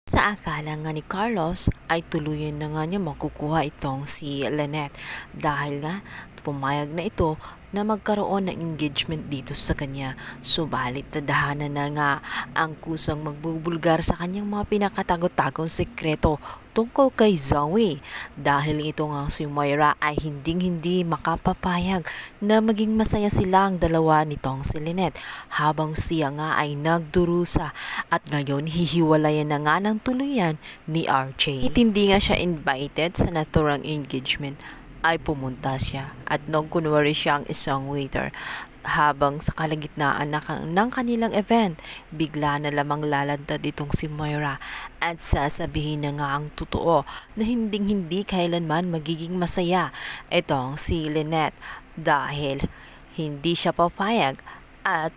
Sa akala nga ni Carlos ay tuluyan na nga niya makukuha itong si Lynette dahil nga pumayag na ito na magkaroon ng engagement dito sa kanya. Subalit tadhana na nga ang kusang magbubulgar sa kanyang mga pinakatago-tagong sekreto tungkol kay Zoe dahil ito nga si Moira ay hinding-hindi makapapayag na maging masaya silang dalawa nitong si Lynette habang siya nga ay nagdurusa at ngayon hihiwalayan na nga ng tuluyan ni RJ. Hindi nga siya invited sa naturang engagement ay pumunta siya at nagkunwari siyang isang waiter habang sa kalagitnaan ng kanilang event, bigla na lamang lalantad itong si Moira at sasabihin na nga ang totoo na hinding-hindi kailanman magiging masaya itong si Lynette dahil hindi siya papayag at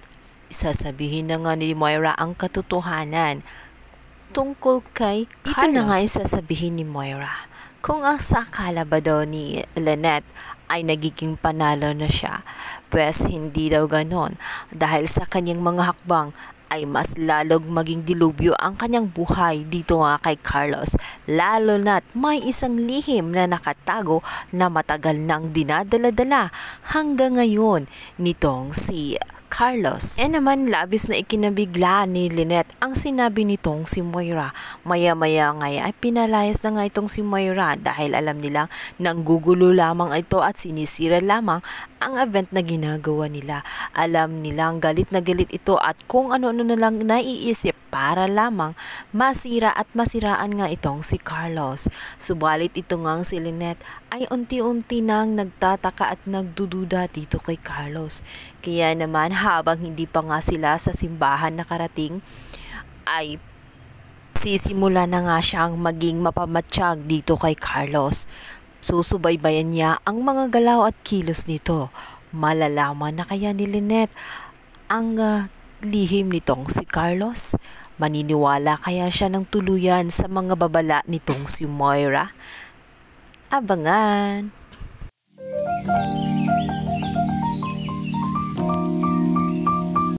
sasabihin na nga ni Moira ang katotohanan tungkol kay Carlos. Ito na nga sasabihin ni Moira. Kung ang sakala ba daw ni Lynette ay nagiging panalo na siya, pues hindi daw ganon dahil sa kanyang mga hakbang ay mas lalong maging dilubyo ang kanyang buhay dito nga kay Carlos, lalo na't may isang lihim na nakatago na matagal nang dinadala-dala hanggang ngayon nitong si Carlos. Naman labis na ikinabigla ni Lynette ang sinabi nitong si Moira. Maya-maya nga ay pinalayas na nga itong si Moira dahil alam nilang nanggugulo lamang ito at sinisira lamang ang event na ginagawa nila. Alam nilang galit na galit ito at kung ano-ano na lang naiisip para lamang masira at masiraan nga itong si Carlos. Subalit ito nga si Lynette ay unti-unti nang nagtataka at nagdududa dito kay Carlos. Kaya naman habang hindi pa nga sila sa simbahan nakarating ay sisimula na nga siyang maging mapamatsyag dito kay Carlos. Susubaybayan niya ang mga galaw at kilos nito. Malalaman na kaya ni Lynette ang lihim nitong si Carlos? Maniniwala kaya siya ng tuluyan sa mga babala nitong si Moira? Abangan!